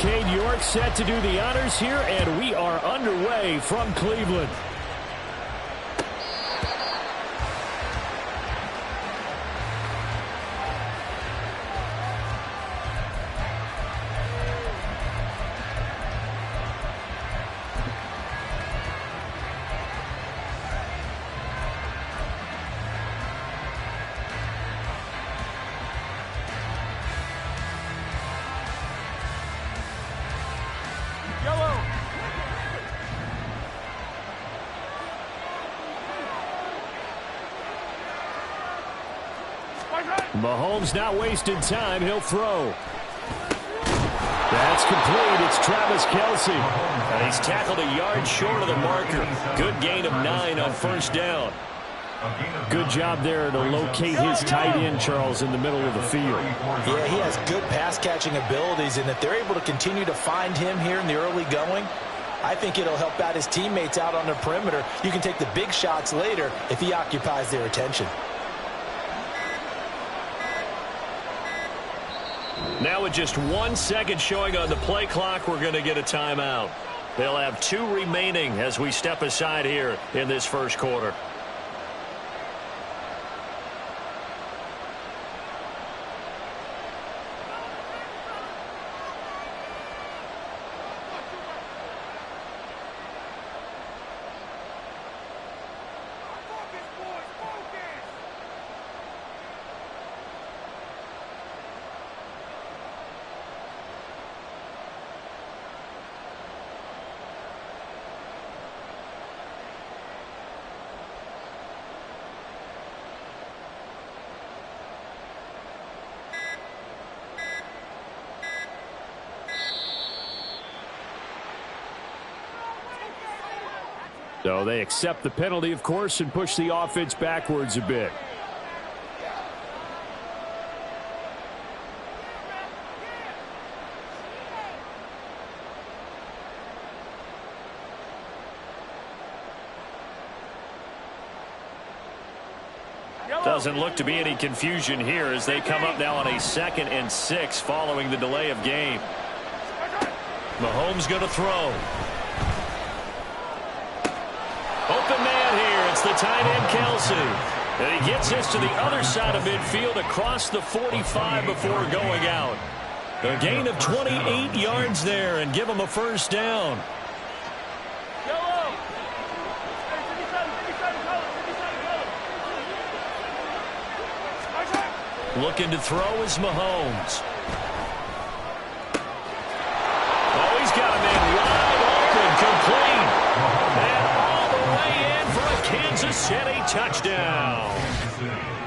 Cade York set to do the honors here, and we are underway from Cleveland. Mahomes not wasting time. He'll throw. That's complete. It's Travis Kelce. And he's tackled a yard short of the marker. Good gain of 9 on first down. Good job there to locate his tight end, Charles, in the middle of the field. Yeah, he has good pass-catching abilities, and if they're able to continue to find him here in the early going, I think it'll help out his teammates out on the perimeter. You can take the big shots later if he occupies their attention. Now with just 1 second showing on the play clock, we're going to get a timeout. They'll have 2 remaining as we step aside here in this first quarter. So they accept the penalty, of course, and push the offense backwards a bit. Doesn't look to be any confusion here as they come up now on a 2nd and 6 following the delay of game. Mahomes going to throw. Open man here. It's the tight end, Kelce. And he gets this to the other side of midfield across the 45 before going out. A gain of 28 yards there and give him a first down. Looking to throw is Mahomes. Oh, he's got a man wide open, complete. And all the way in for a Kansas City touchdown.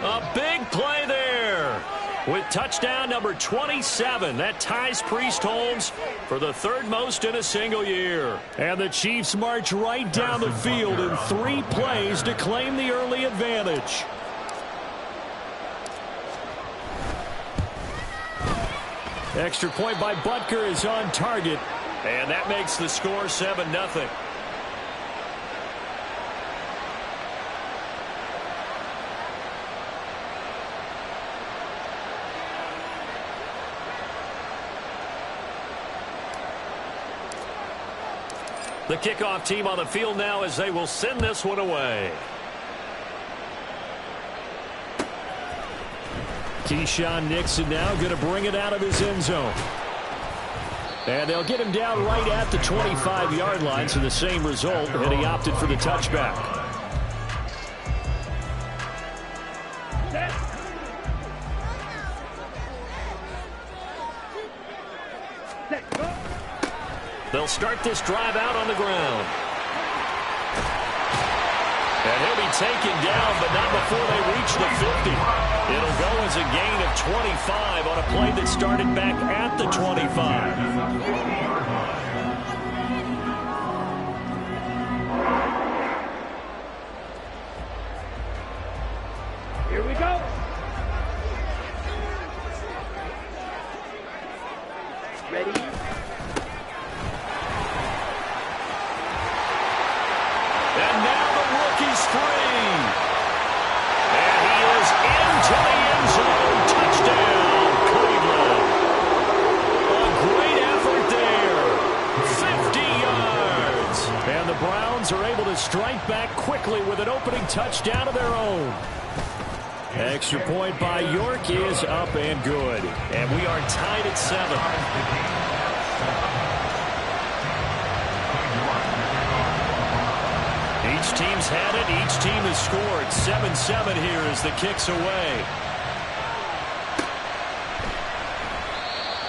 A big play there with touchdown number 27. That ties Priest Holmes for the 3rd most in a single year. And the Chiefs march right down the field in 3 plays to claim the early advantage. Extra point by Butker is on target. And that makes the score 7-0. The kickoff team on the field now as they will send this one away. Keyshawn Nixon now going to bring it out of his end zone. And they'll get him down right at the 25-yard line, so the same result, and he opted for the touchback. They'll start this drive out on the ground. And he'll be taken down, but not before they reach the 50. It'll go as a gain of 25 on a play that started back at the 25. Here we go. Ready? And now the rookie's free. And he is into the end zone. Touchdown, Cleveland. A great effort there. strike back quickly with an opening touchdown of their own. Extra point by York is up and good. And we are tied at 7. Each team's had it. Each team has scored. 7-7 here as the kick's away.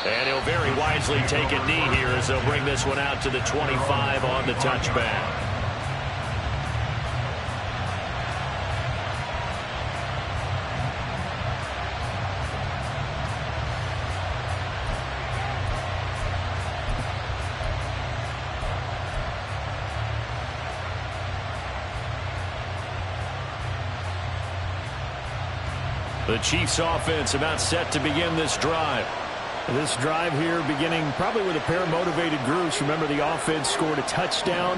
And he'll very wisely take a knee here as they'll bring this one out to the 25 on the touchback. The Chiefs offense about set to begin this drive. This drive here beginning probably with a pair of motivated groups. Remember, the offense scored a touchdown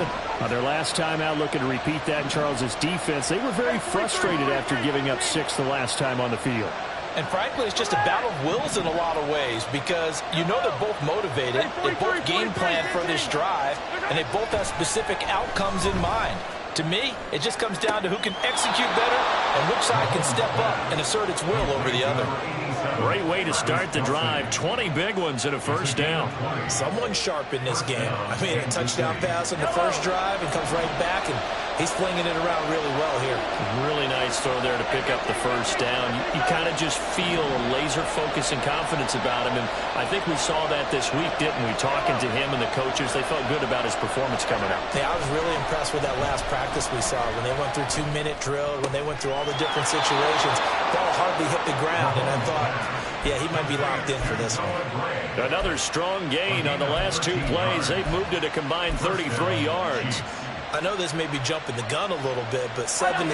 their last time out, looking to repeat that in Charles's defense. They were very frustrated after giving up 6 the last time on the field. And frankly, it's just a battle of wills in a lot of ways because you know they're both motivated. They both game plan for this drive, and they both have specific outcomes in mind. To me, it just comes down to who can execute better and which side can step up and assert its will over the other. Great way to start the drive. 20 big ones and a first down. Someone's sharp in this game. I mean, a touchdown pass on the first drive and comes right back, and he's flinging it around really well here. Really nice throw there to pick up the first down. You kind of just feel a laser focus and confidence about him, and I think we saw that this week, didn't we? Talking to him and the coaches, they felt good about his performance coming up. Yeah, I was really impressed with that last practice we saw when they went through 2-minute drill, when they went through all the different situations. Ball hardly hit the ground, and I thought, yeah, he might be locked in for this one. Another strong gain on the last 2 plays. They've moved it a combined 33 yards. I know this may be jumping the gun a little bit, but 7-7,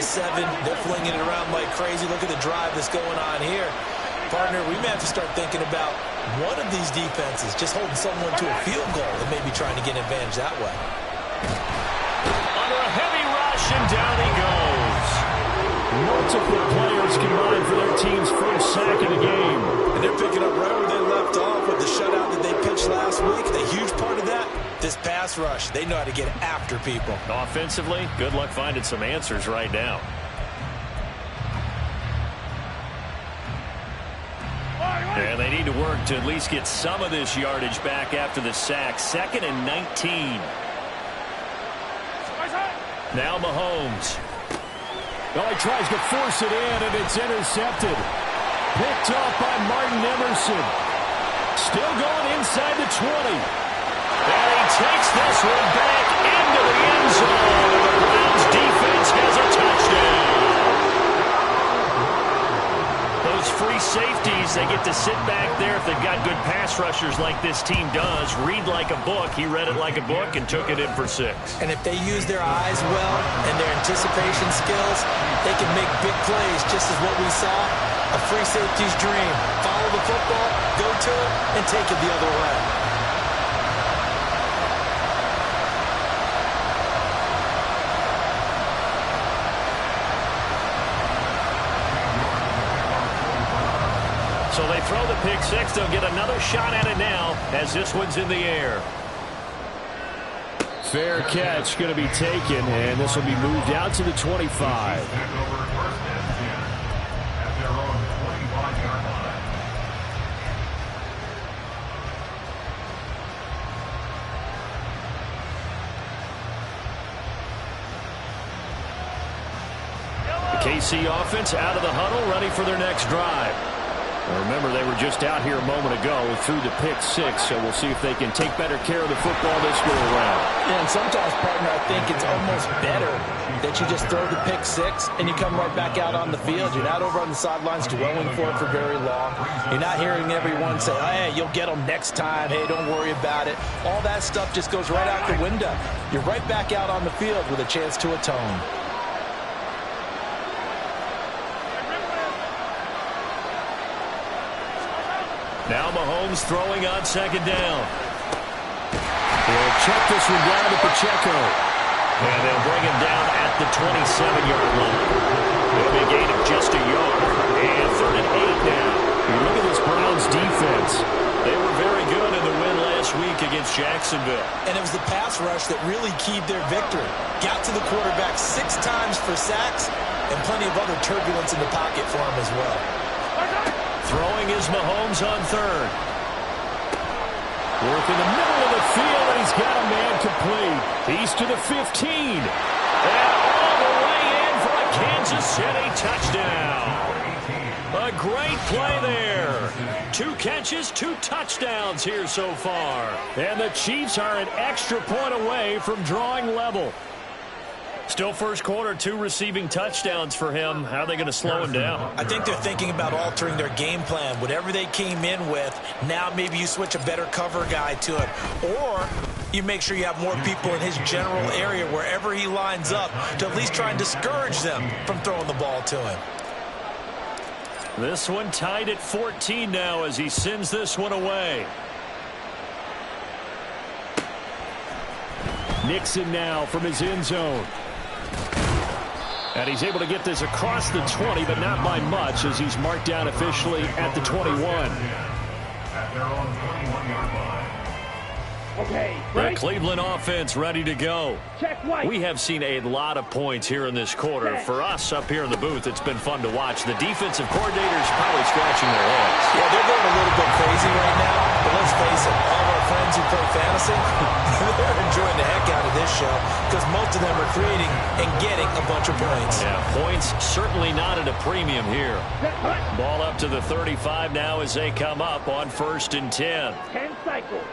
they're flinging it around like crazy. Look at the drive that's going on here. Partner, we may have to start thinking about one of these defenses just holding someone to a field goal and maybe trying to get an advantage that way. Under a heavy rush, and down he goes. Multiple players combined for their team's first sack of the game. And they're picking up right where they left off with the shutout that they pitched last week. A huge part of that, this pass rush. They know how to get after people. Offensively, good luck finding some answers right now. And they need to work to at least get some of this yardage back after the sack. 2nd and 19. Now Mahomes. Oh, he tries to force it in, and it's intercepted. Picked off by Martin Emerson. Still going inside the 20. And he takes this one back into the end zone. And the Browns defense has a touchdown. Those free safeties, they get to sit back there if they've got good pass rushers like this team does. Read like a book. He read it like a book and took it in for 6. And if they use their eyes well and their anticipation skills, they can make big plays, just as what we saw. A free safety's dream. Follow the football, go to it, and take it the other way. So they throw the pick 6. They'll get another shot at it now as this one's in the air. Fair catch going to be taken, and this will be moved out to the 25. The KC offense out of the huddle, ready for their next drive. Remember, they were just out here a moment ago through the pick 6, so we'll see if they can take better care of the football this go around. Yeah, and sometimes, partner, I think it's almost better that you just throw the pick 6 and you come right back out on the field. You're not over on the sidelines dwelling for it for very long. You're not hearing everyone say, hey, you'll get them next time. Hey, don't worry about it. All that stuff just goes right out the window. You're right back out on the field with a chance to atone. Now Mahomes throwing on 2nd down. He'll check this one down to Pacheco. And they'll bring him down at the 27-yard line. It'll be a gain of just a yard. And 3rd and 8 now. You look at this Browns defense. They were very good in the win last week against Jacksonville. And it was the pass rush that really keyed their victory. Got to the quarterback 6 times for sacks and plenty of other turbulence in the pocket for him as well. Throwing is Mahomes on third. Work in the middle of the field, and he's got a man complete. He's to the 15. And all the way in for a Kansas City touchdown. A great play there. 2 catches, 2 touchdowns here so far. And the Chiefs are an extra point away from drawing level. Still first quarter, 2 receiving touchdowns for him. How are they going to slow him down? I think they're thinking about altering their game plan. Whatever they came in with, now maybe you switch a better cover guy to it. Or you make sure you have more people in his general area wherever he lines up to at least try and discourage them from throwing the ball to him. This one tied at 14 now as he sends this one away. Nixon now from his end zone. And he's able to get this across the 20, but not by much as he's marked down officially at the 21. At their own 21-yard line. Okay, The Cleveland offense ready to go. check white. We have seen a lot of points here in this quarter. For us up here in the booth, it's been fun to watch. The defensive coordinators probably scratching their heads. Yeah, they're going a little bit crazy right now, but let's face it, all of our friends who play fantasy, they're enjoying the heck out of this show because most of them are creating and getting a bunch of points. Yeah, points certainly not at a premium here. Ball up to the 35 now as they come up on 1st and 10. 10 cycles.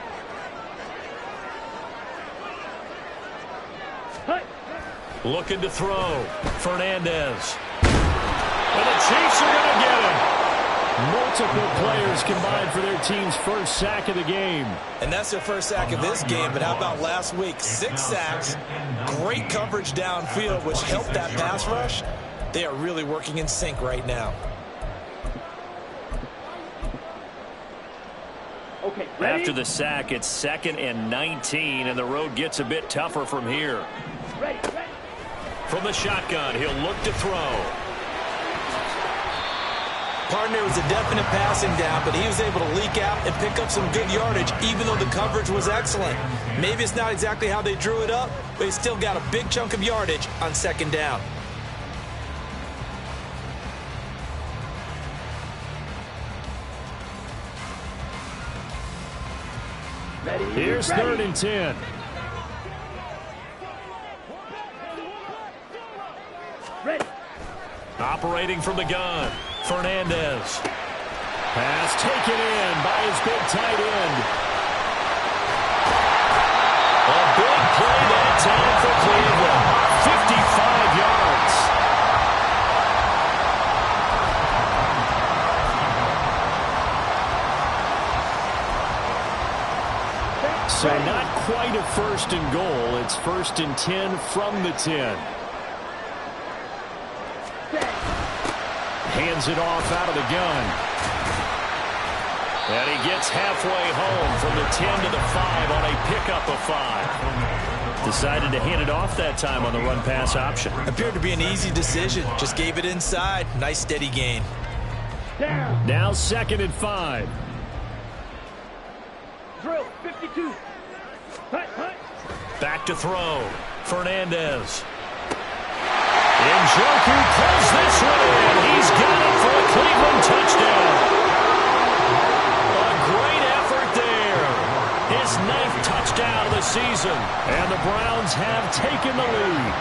Hut. Looking to throw. Fernandez. And the Chiefs are going to get him. Multiple players combined for their team's first sack of the game. And that's their first sack of this game, but how about last week? 6 sacks, great coverage downfield, which helped that pass rush. They are really working in sync right now. Okay, ready? After the sack, it's 2nd and 19, and the road gets a bit tougher from here. Ready. From the shotgun, he'll look to throw. Partner was a definite passing down, but he was able to leak out and pick up some good yardage, even though the coverage was excellent. Maybe it's not exactly how they drew it up, but he still got a big chunk of yardage on 2nd down. Ready. Here's 3rd and 10. Ready. Operating from the gun, Fernandez. Pass taken in by his big tight end. A big play that time for Cleveland. 55 yards. So not quite a 1st and goal. It's 1st and 10 from the 10. Hands it off out of the gun. And he gets halfway home from the 10 to the 5 on a pickup of 5. Decided to hand it off that time on the run-pass option. Appeared to be an easy decision. Just gave it inside. Nice steady gain. Down. Now 2nd and 5. Drill. 52. Hut. Back to throw. Fernandez. Njoku pulls this one in. He's got it for a Cleveland touchdown. A great effort there. His 9th touchdown of the season. And the Browns have taken the lead.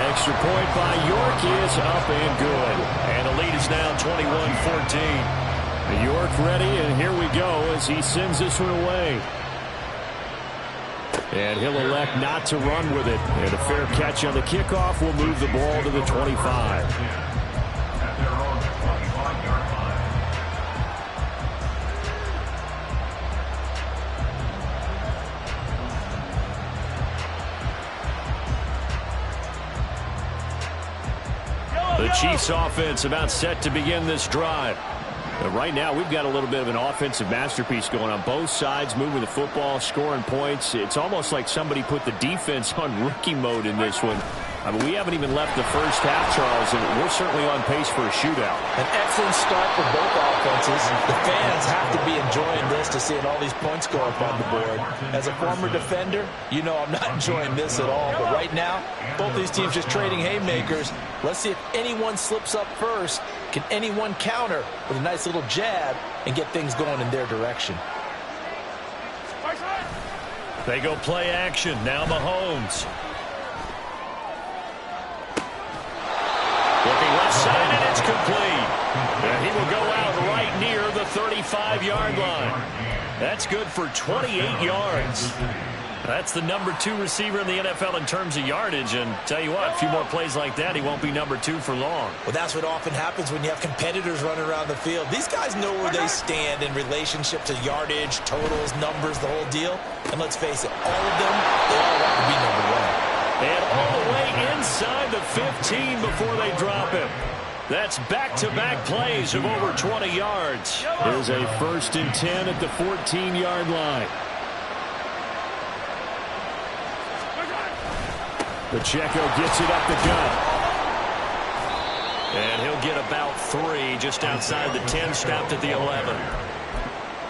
Extra point by York is up and good. And the lead is now 21-14. York ready, and here we go as he sends this one away. And he'll elect not to run with it. And a fair catch on the kickoff will move the ball to the 25. At their own 25-yard line. The Chiefs offense about set to begin this drive. Right now, we've got a little bit of an offensive masterpiece going on. Both sides moving the football, scoring points. It's almost like somebody put the defense on rookie mode in this one. I mean, we haven't even left the first half, Charles, and we're certainly on pace for a shootout. An excellent start for both offenses. The fans have to be enjoying this to seeing all these points go up on the board. As a former defender, you know I'm not enjoying this at all. But right now, both these teams just trading haymakers. Let's see if anyone slips up first. Can anyone counter with a nice little jab and get things going in their direction? They go play action. Now Mahomes. Looking left side, and it's complete. And he will go out right near the 35-yard line. That's good for 28 yards. That's the number 2 receiver in the NFL in terms of yardage. And tell you what, a few more plays like that, he won't be number 2 for long. Well, that's what often happens when you have competitors running around the field. These guys know where they stand in relationship to yardage, totals, numbers, the whole deal. And let's face it, all of them, they all want to be number 1. And all the way inside the 15 before they drop him. That's back-to-back plays of over 20 yards. Here's a 1st and 10 at the 14-yard line. Pacheco gets it up the gut. And he'll get about 3 just outside the 10, stopped at the 11.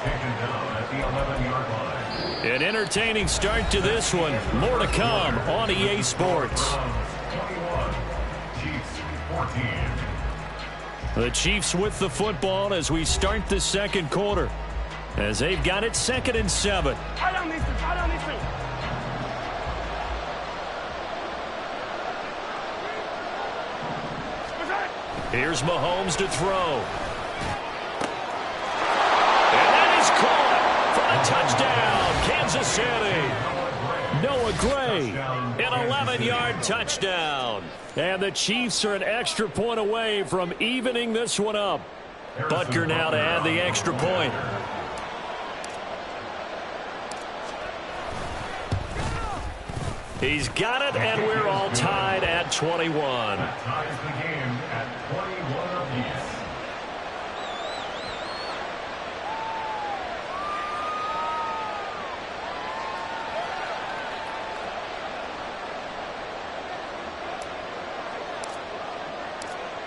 Taken down at the 11-yard line. An entertaining start to this one. More to come on EA Sports. 21, Chiefs 14. The Chiefs with the football as we start the second quarter. As they've got it 2nd and 7. Here's Mahomes to throw. And that is caught for a touchdown, Kansas City. Noah Gray, an 11-yard touchdown. And the Chiefs are an extra point away from evening this one up. Butker now to add the extra point. He's got it, and we're all tied at 21. That ties the game at 21 apiece.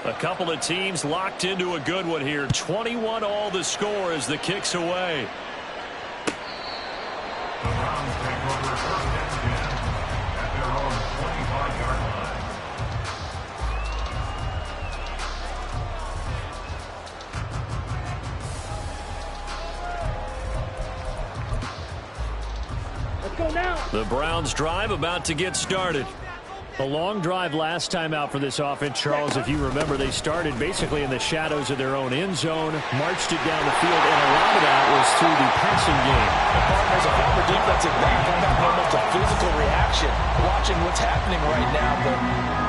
A couple of teams locked into a good one here. 21 all the score as the kick's away. The Browns take over 1st and 10 at their own 25-yard line. Let's go now. The Browns drive about to get started. A long drive last time out for this offense, Charles. If you remember, they started basically in the shadows of their own end zone, marched it down the field, and a lot of that was through the passing game. The partners a former defensive back. I'm having almost a physical reaction watching what's happening right now. But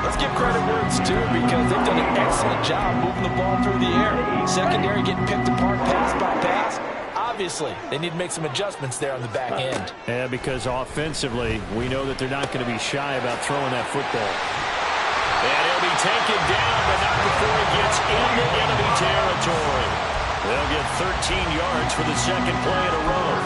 let's give credit where it's due because they've done an excellent job moving the ball through the air. Secondary getting picked apart pass by pass. Obviously, they need to make some adjustments there on the back end. Yeah, because offensively, we know that they're not going to be shy about throwing that football. And he'll be taken down, but not before he gets into enemy territory. They'll get 13 yards for the second play in a row.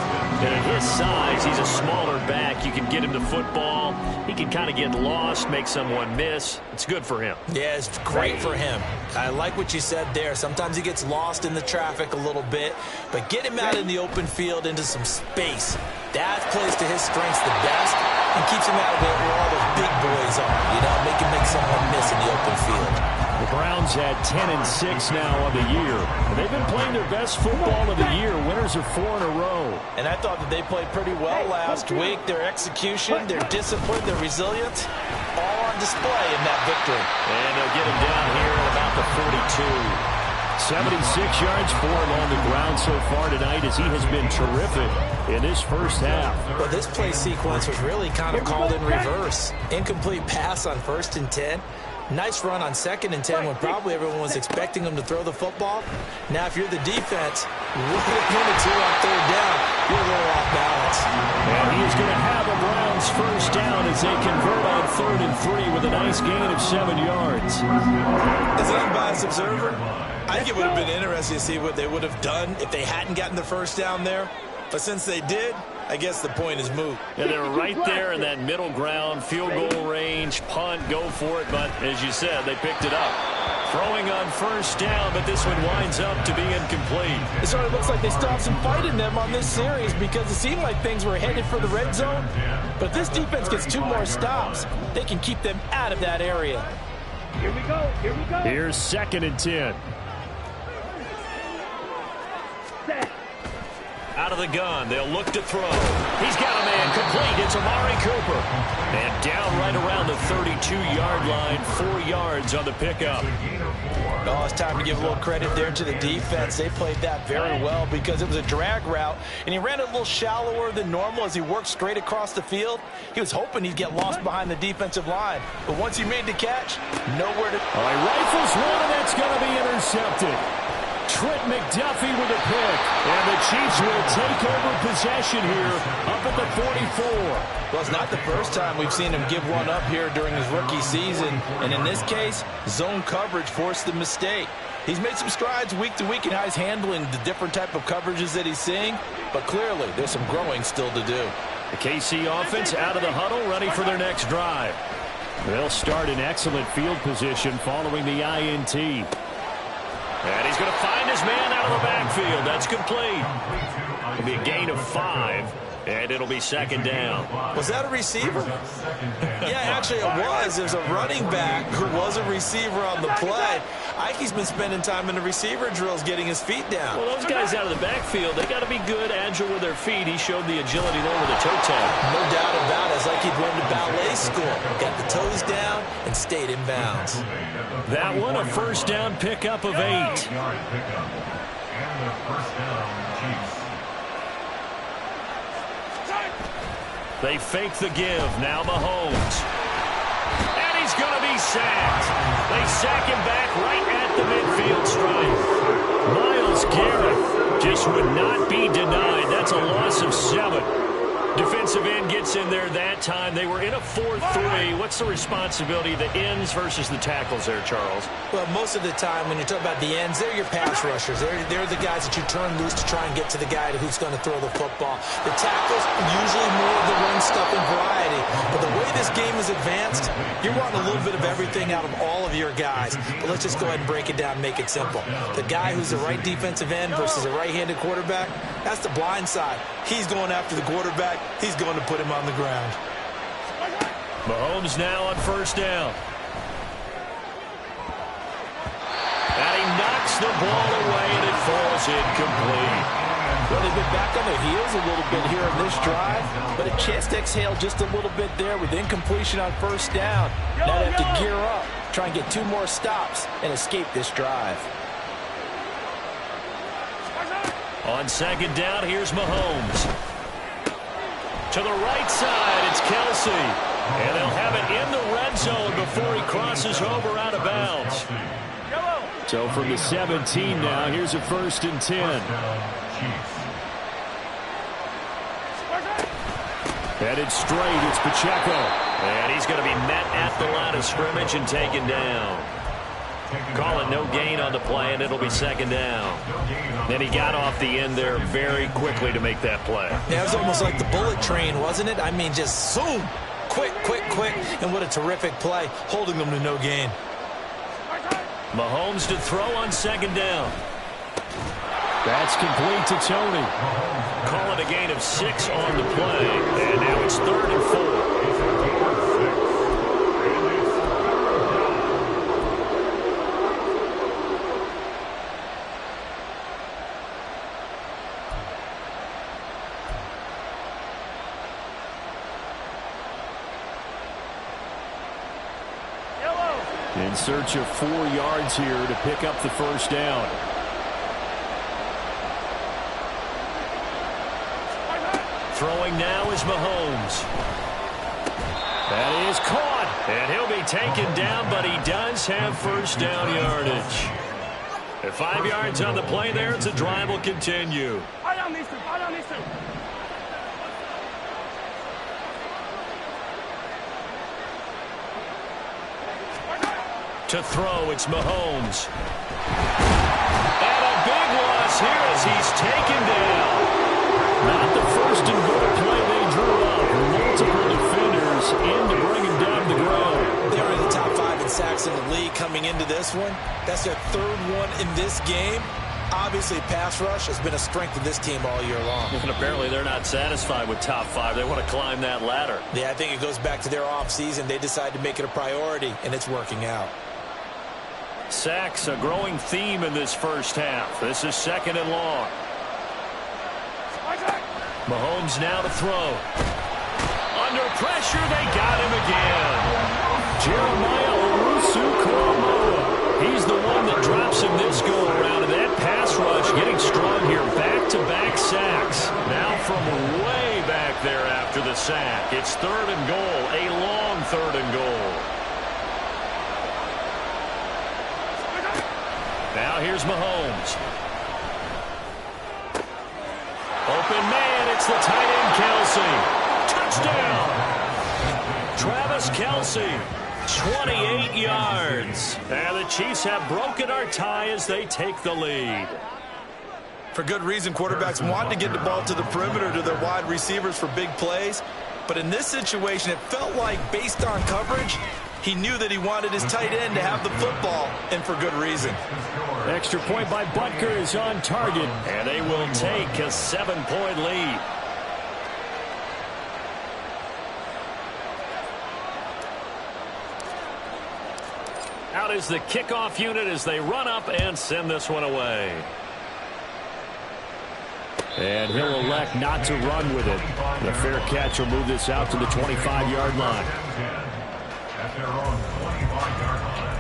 And at his size, he's a smaller back. You can get him the football. He can kind of get lost, make someone miss. It's good for him. Yeah, it's great for him. I like what you said there. Sometimes he gets lost in the traffic a little bit, but get him out in the open field into some space. That plays to his strengths the best and keeps him out of it where all those big boys are. You know, make someone miss in the open field. The Browns had 10-6 now on the year. And they've been playing their best football of the year. Winners of 4 in a row. And I thought that they played pretty well last week. Their execution, their discipline, their resilience, all on display in that victory. And they'll get him down here at about the 42. 76 yards for him on the ground so far tonight as he has been terrific in this first half. But this play sequence was really kind of called in reverse. Incomplete pass on 1st and 10. Nice run on 2nd and 10 when probably everyone was expecting him to throw the football. Now, if you're the defense, with a minute 2 on 3rd down, you're a little off balance. And he is going to have a Browns first down as they convert on 3rd and 3 with a nice gain of 7 yards. As an unbiased observer, I think it would have been interesting to see what they would have done if they hadn't gotten the first down there. But since they did, I guess the point is moot. Yeah, they were right there in that middle ground, field goal range, punt, go for it. But as you said, they picked it up. Throwing on first down, but this one winds up to be incomplete. It sort of looks like they still have some fight in them on this series because it seemed like things were headed for the red zone. But if this defense gets 2 more stops, they can keep them out of that area. Here we go. Here we go. Here's 2nd and 10. Set. Out of the gun, they'll look to throw. He's got a man complete. It's Amari Cooper. And down right around the 32-yard line, 4 yards on the pickup. Oh, it's time to give a little credit there to the defense. They played that very well because it was a drag route, and he ran it a little shallower than normal as he worked straight across the field. He was hoping he'd get lost behind the defensive line, but once he made the catch, nowhere to... All right, rifles one, and that's going to be intercepted. Trent McDuffie with a pick, and the Chiefs will take over possession here up at the 44. Well, it's not the first time we've seen him give one up here during his rookie season, and in this case, zone coverage forced the mistake. He's made some strides week to week in how he's handling the different type of coverages that he's seeing, but clearly there's some growing still to do. The KC offense out of the huddle, ready for their next drive. They'll start in excellent field position following the INT. And he's going to find his man out of the backfield. That's complete. It'll be a gain of 5, and it'll be 2nd down. Was that a receiver? Yeah, actually it was. There's a running back who was a receiver on the play. Ike's been spending time in the receiver drills getting his feet down. Well, those guys out of the backfield, they got to be good, agile with their feet. He showed the agility there with a toe tap. No doubt about it. It's like he'd run to ballet school. Got the toes down and stayed in bounds. That one, a first down pickup of 8. And the first down, Chiefs. They fake the give. Now Mahomes. And he's going to be sacked. They sack him back right at the midfield stripe. Myles Garrett just would not be denied. That's a loss of 7. Defensive end gets in there that time. They were in a 4-3. What's the responsibility of the ends versus the tackles there, Charles? Well, most of the time when you're talking about the ends, they're your pass rushers. They're the guys that you turn loose to try and get to the guy who's going to throw the football. The tackles, usually more of the run-stuffing variety. But the way this game is advanced, you're wanting a little bit of everything out of all of your guys. But let's just go ahead and break it down and make it simple. The guy who's the right defensive end versus a right-handed quarterback, that's the blind side. He's going after the quarterback. He's going to put him on the ground. Mahomes now on first down. And he knocks the ball away, and it falls incomplete. Well, they've been back on their heels a little bit here in this drive, but a chance to exhale just a little bit there with incompletion on first down. Now they have to gear up, try and get 2 more stops, and escape this drive. On second down, here's Mahomes. To the right side, it's Kelsey. And they'll have it in the red zone before he crosses over out of bounds. So from the 17 now, here's a 1st and 10. Headed straight, it's Pacheco. And he's going to be met at the line of scrimmage and taken down. Call it no gain on the play, and it'll be 2nd down. And he got off the end there very quickly to make that play. Yeah, it was almost like the bullet train, wasn't it? I mean, just zoom. Quick, quick, quick. And what a terrific play, holding them to no gain. Mahomes to throw on 2nd down. That's complete to Tony. Call it a gain of 6 on the play. And now it's 3rd and 4. In search of 4 yards here to pick up the first down. Throwing now is Mahomes. That is caught. And he'll be taken down, but he does have first down yardage. At 5 yards on the play there, the drive will continue. To throw, it's Mahomes. And a big loss here as he's taken down. Not the first and goal play coming into this one. That's their third one in this game. Obviously, pass rush has been a strength of this team all year long. And apparently they're not satisfied with top 5. They want to climb that ladder. Yeah, I think it goes back to their offseason. They decided to make it a priority, and it's working out. Sacks, a growing theme in this first half. This is 2nd and long. Mahomes now to throw. Under pressure, they got him again. Jeremiah Owusu-Koramoah. He's the one that drops him this go-around, and that pass rush getting strong here. Back-to-back sacks. Now from way back there after the sack. It's 3rd and goal, a long 3rd and goal. Now here's Mahomes. Open man, it's the tight end, Kelsey. Touchdown! Travis Kelsey, 28 yards. And the Chiefs have broken our tie as they take the lead. For good reason, quarterbacks want to get the ball to the perimeter to their wide receivers for big plays. But in this situation, it felt like, based on coverage, he knew that he wanted his tight end to have the football, and for good reason. Extra point by Butker is on target, and they will take a 7-point lead. Out is the kickoff unit as they run up and send this one away. And he'll elect not to run with it. The fair catch will move this out to the 25-yard line. At their own 25-yard line.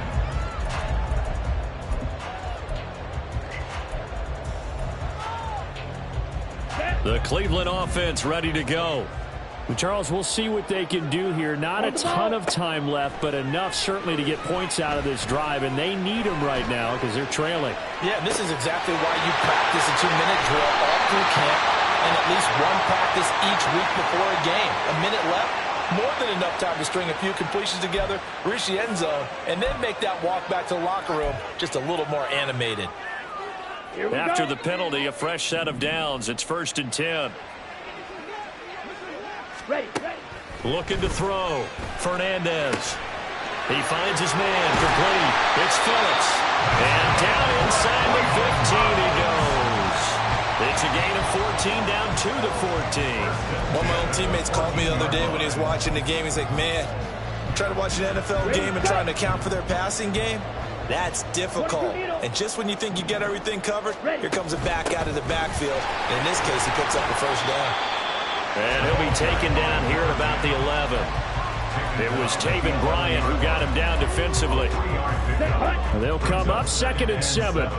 The Cleveland offense ready to go. Charles, we'll see what they can do here. Not a ton of time left, but enough certainly to get points out of this drive, and they need them right now because they're trailing. Yeah, and this is exactly why you practice a 2-minute drill all through camp and at least one practice each week before a game. A minute left, more than enough time to string a few completions together, reach the end zone, and then make that walk back to the locker room just a little more animated. After the penalty, a fresh set of downs. It's 1st and 10. Ready. Looking to throw. Fernandez. He finds his man complete. It's Phillips. And down inside the 15 he goes. It's a gain of 14, down 2 to 14. One of my own teammates called me the other day when he was watching the game. He's like, man, I'm trying to watch an NFL game and trying to account for their passing game. That's difficult. And just when you think you get everything covered, here comes a back out of the backfield. And in this case, he picks up the first down. And he'll be taken down here at about the 11. It was Taven Bryan who got him down defensively. They'll come up 2nd and 7.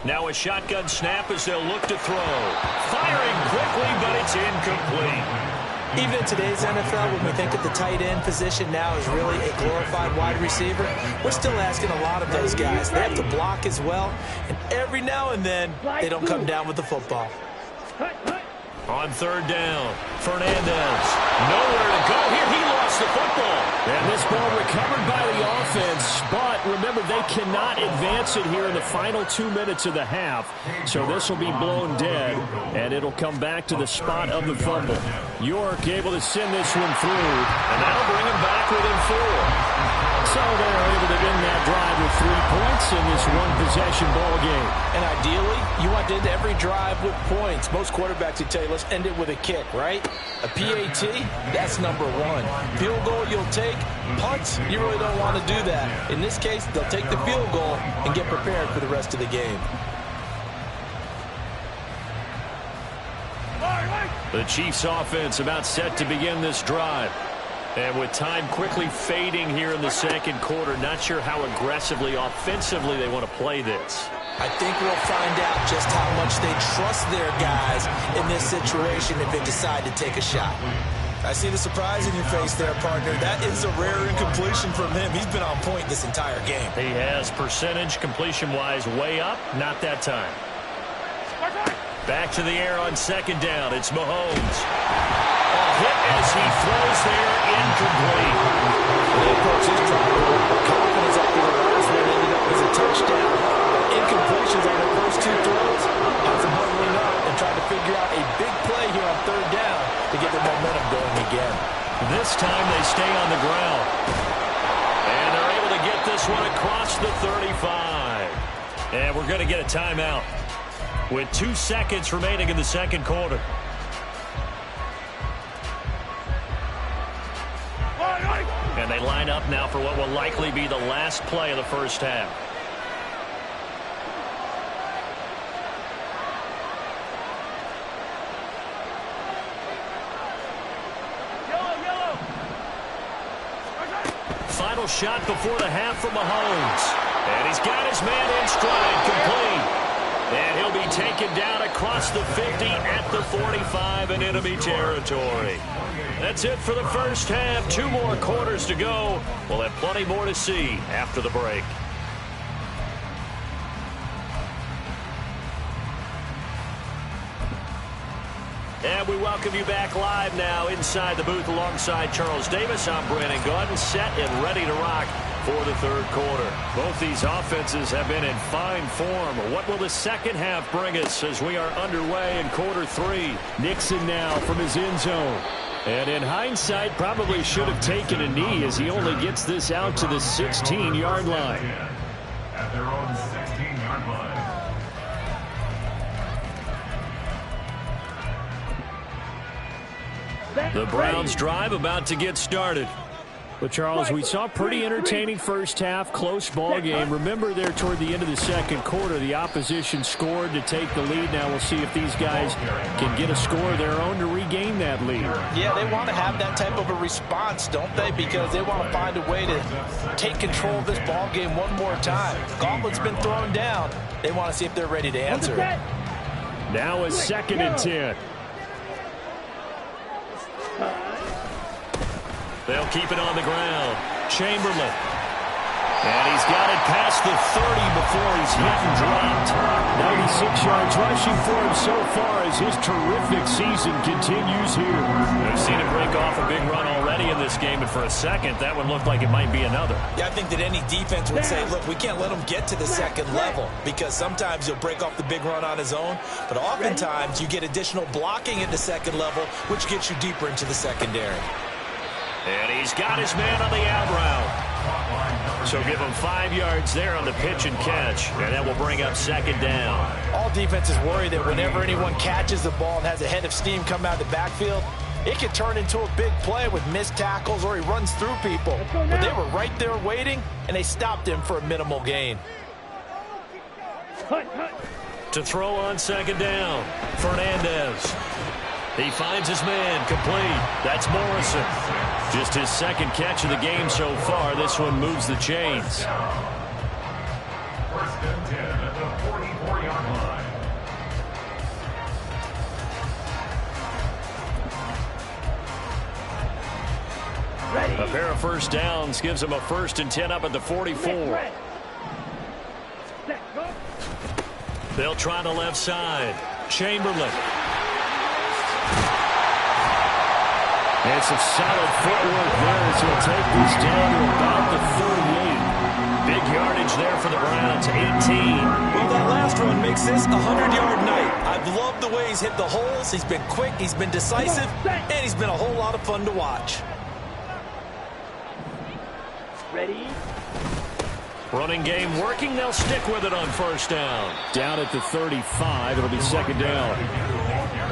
Now a shotgun snap as they'll look to throw. Firing quickly, but it's incomplete. Even in today's NFL, when we think of the tight end position now as really a glorified wide receiver, we're still asking a lot of those guys. They have to block as well, and every now and then, they don't come down with the football. On 3rd down, Fernandez. Nowhere to go here. He lost the football. And this ball recovered by the offense, but remember, they cannot advance it here in the final 2 minutes of the half. So this will be blown dead, and it'll come back to the spot of the fumble. York able to send this one through, and that'll bring him back within 4. So they're able to end that drive with 3 points in this one-possession ball game. And ideally, you want to end every drive with points. Most quarterbacks would tell you, let's end it with a kick, right? A PAT, that's number 1. Field goal you'll take. Punts, you really don't want to do that. In this case, they'll take the field goal and get prepared for the rest of the game. The Chiefs offense about set to begin this drive. And with time quickly fading here in the 2nd quarter, not sure how aggressively, offensively they want to play this. I think we'll find out just how much they trust their guys in this situation if they decide to take a shot. I see the surprise in your face there, partner. That is a rare incompletion from him. He's been on point this entire game. He has percentage completion-wise way up, not that time. Back to the air on 2nd down. It's Mahomes. Hit as he throws there, incomplete. The approach is trying to work with confidence after the last one ended up as a touchdown. Incompletions on the first 2 throws has them huddling up and trying to figure out a big play here on 3rd down to get the momentum going again. This time they across the 35. And we're going to get a timeout with 2 seconds remaining in the second quarter. And they line up now for what will likely be the last play of the first half. Final shot before the half from Mahomes. And he's got his man in stride, complete. And he'll be taken down across the 50 at the 45 in enemy territory. That's it for the first half. 2 more quarters to go. We'll have plenty more to see after the break. And we welcome you back live now inside the booth alongside Charles Davis. I'm Brandon Gaudin, set and ready to rock for the third quarter. Both these offenses have been in fine form. What will the second half bring us as we are underway in quarter 3? Nixon now from his end zone. And in hindsight, probably should have taken a knee as he only gets this out to the 16-yard line. At their own 16-yard line. The Browns drive about to get started. But, Charles, we saw a pretty entertaining first half, close ball game. Remember there toward the end of the second quarter, the opposition scored to take the lead. Now we'll see if these guys can get a score of their own to regain that lead. Yeah, they want to have that type of a response, don't they? Because they want to find a way to take control of this ball game one more time. Gauntlet's been thrown down. They want to see if they're ready to answer it. Now a 2nd and 10. They'll keep it on the ground. Chamberlain. And he's got it past the 30 before he's hit and dropped. 96 yards rushing for him so far as his terrific season continues here. We've seen him break off a big run already in this game, and for a second, that one looked like it might be another. Yeah, I think that any defense would say, look, we can't let him get to the second level because sometimes he'll break off the big run on his own, but oftentimes you get additional blocking at the second level, which gets you deeper into the secondary. And he's got his man on the out route. So give him 5 yards there on the pitch and catch, and that will bring up 2nd down. All defenses worry that whenever anyone catches the ball and has a head of steam come out of the backfield, it can turn into a big play with missed tackles or he runs through people. But they were right there waiting, and they stopped him for a minimal gain. To throw on 2nd down, Fernandez. He finds his man, complete. That's Morrison. Just his 2nd catch of the game so far. This one moves the chains. 1st and 10 at the 44-yard line. A pair of first downs gives him a 1st and 10 up at the 44. They'll try the left side. Chamberlain. And some solid footwork there as he'll take this down to about the 38. Big yardage there for the Browns, 18. Well, that last run makes this a 100-yard night. I've loved the way he's hit the holes. He's been quick, he's been decisive, and he's been a whole lot of fun to watch. Ready? Running game working. They'll stick with it on 1st down. Down at the 35. It'll be 2nd down.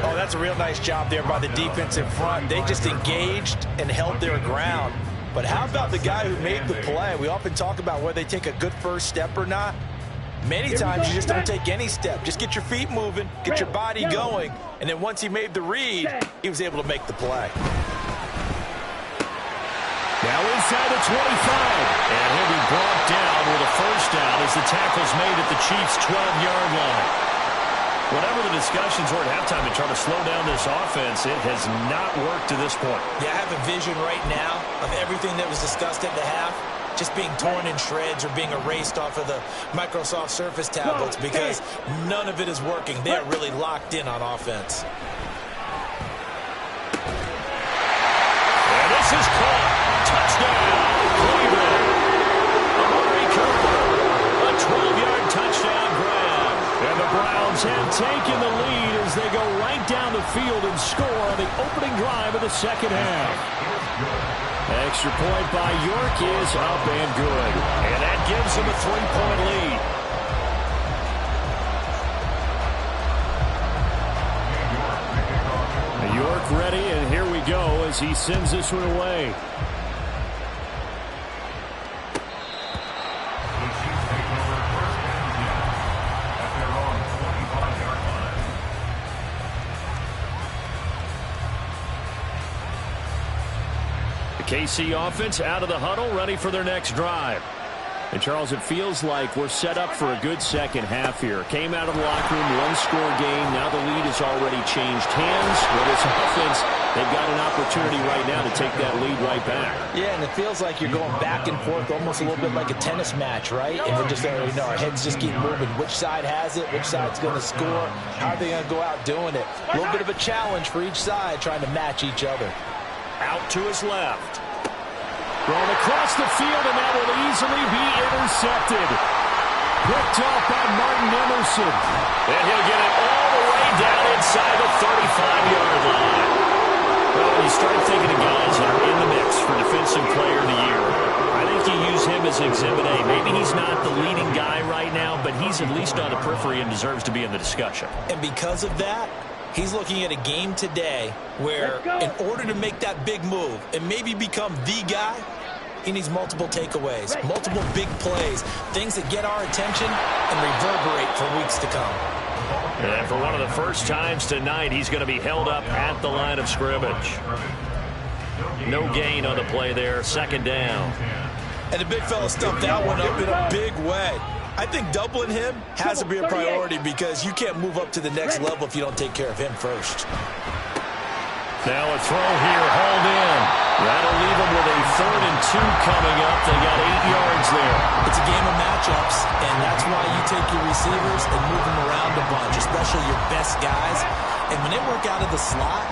Oh, that's a real nice job there by the defense in front. They just engaged and held their ground. But how about the guy who made the play? We often talk about whether they take a good first step or not. Many times you just don't take any step. Just get your feet moving, get your body going, and then once he made the read, he was able to make the play. Now inside the 25. And he'll be brought down with a 1st down as the tackle's made at the Chiefs' 12-yard line. Whatever the discussions were at halftime to try to slow down this offense, it has not worked to this point. Yeah, I have a vision right now of everything that was discussed at the half just being torn in shreds or being erased off of the Microsoft Surface tablets because none of it is working. They are really locked in on offense. And this is caught. Touchdown, Cleveland. Amari Cooper, a 12-yard touchdown grab. And the Browns Chargers have taken the lead as they go right down the field and score on the opening drive of the second half. Extra point by York is up and good. And that gives them a 3-point lead. York ready, and here we go as he sends this one away. KC offense out of the huddle, ready for their next drive. And, Charles, it feels like we're set up for a good second half here. Came out of the locker room, one-score game. Now the lead has already changed hands. With this offense, they've got an opportunity right now to take that lead right back. Yeah, and it feels like you're going back and forth, almost a little bit like a tennis match, right? And we're just, our heads just keep moving. Which side has it? Which side's going to score? How are they going to go out doing it? A little bit of a challenge for each side, trying to match each other. Out to his left. Thrown across the field, and that will easily be intercepted. Picked off by Martin Emerson. And he'll get it all the way down inside the 35-yard line. Well, when you start thinking of guys that are in the mix for Defensive Player of the Year, I think you use him as Exhibit A. Maybe he's not the leading guy right now, but he's at least on the periphery and deserves to be in the discussion. And because of that, he's looking at a game today where in order to make that big move and maybe become the guy, he needs multiple takeaways, multiple big plays, things that get our attention and reverberate for weeks to come. And for one of the first times tonight, he's going to be held up at the line of scrimmage. No gain on the play there, second down. And the big fella stuffed that one up in a big way. I think doubling him has to be a priority because you can't move up to the next level if you don't take care of him first. Now a throw here, hauled in. That'll leave them with a 3rd and 2 coming up. They got 8 yards there. It's a game of matchups, and that's why you take your receivers and move them around a bunch, especially your best guys. And when they work out of the slot,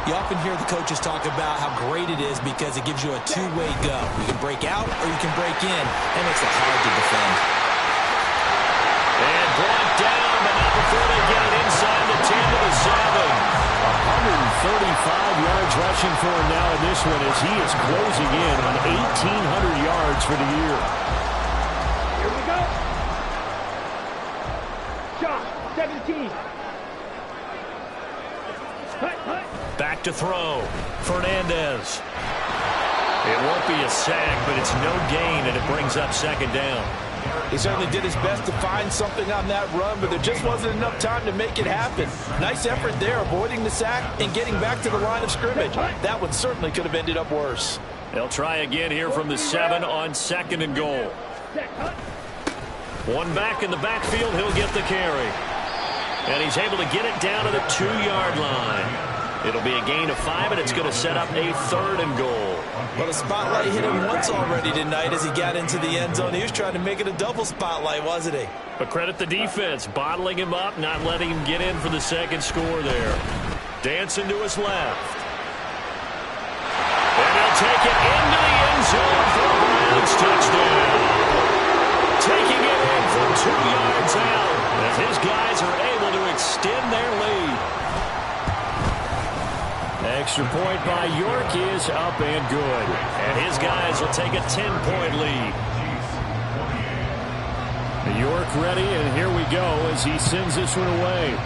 you often hear the coaches talk about how great it is because it gives you a two-way go. You can break out or you can break in. That makes it hard to defend. And brought down, but not before they get it inside the 10 to the 7. 135 yards rushing for him now in this one as he is closing in on 1,800 yards for the year. Here we go. Shot, 17. Back to throw. Fernandez. It won't be a sack, but it's no gain, and it brings up second down. He certainly did his best to find something on that run, but there just wasn't enough time to make it happen. Nice effort there, avoiding the sack and getting back to the line of scrimmage. That one certainly could have ended up worse. They'll try again here from the 7 on 2nd and goal. One back in the backfield, he'll get the carry. And he's able to get it down to the 2-yard line. It'll be a gain of 5, and it's going to set up a 3rd and goal. Well, the spotlight hit him once already tonight as he got into the end zone. He was trying to make it a double spotlight, wasn't he? But credit the defense, bottling him up, not letting him get in for the second score there. Dancing to his left. And he'll take it into the end zone for a Browns touchdown. Taking it in from 2 yards out as his guys are able to extend their lead. Extra point by York is up and good. And his guys will take a 10-point lead. York ready, and here we go as he sends this one away.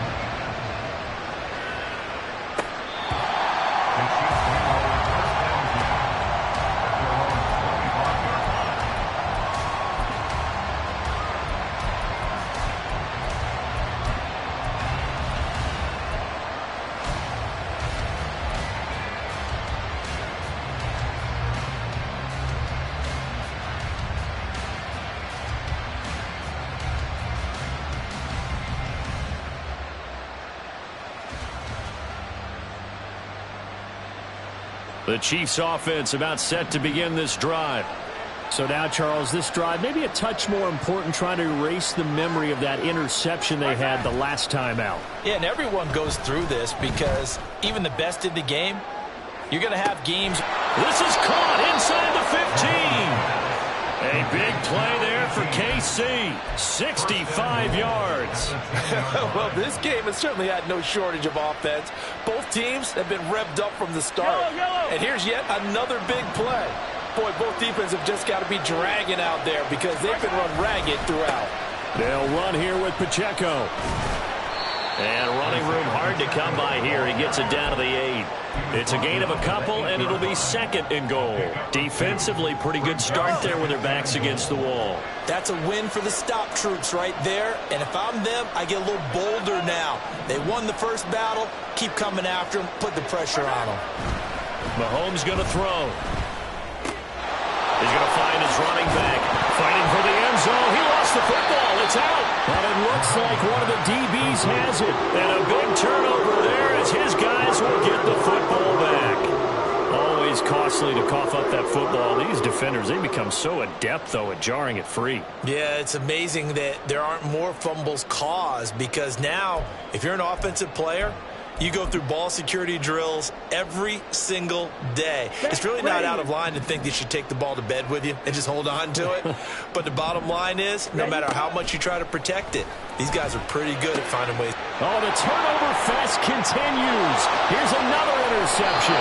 The Chiefs offense about set to begin this drive. So now, Charles, this drive maybe a touch more important, trying to erase the memory of that interception they had the last time out. Yeah, and everyone goes through this because even the best in the game, you're going to have games. This is caught inside the 15. A big play there for KC. 65 yards. Well, this game has certainly had no shortage of offense. Both teams have been revved up from the start. And here's yet another big play. Boy, both defenses have just got to be dragging out there because they've been run ragged throughout. They'll run here with Pacheco. And running room hard to come by here. He gets it down to the 8. It's a gain of a couple, and it'll be 2nd and goal. Defensively, pretty good start there with their backs against the wall. That's a win for the stop troops right there. And if I'm them, I get a little bolder now. They won the first battle. Keep coming after them. Put the pressure on them. Mahomes going to throw. He's going to find his running back. Fighting for the end zone. He lost the football. It's out. But it looks like one of the DBs has it. And a big turnover there as his guys will get the football back. Always costly to cough up that football. These defenders, they become so adept, though, at jarring it free. Yeah, it's amazing that there aren't more fumbles caused because now, if you're an offensive player, you go through ball security drills every single day. It's really not out of line to think you should take the ball to bed with you and just hold on to it. But the bottom line is, no matter how much you try to protect it, these guys are pretty good at finding ways. Oh, the turnover fest continues. Here's another interception.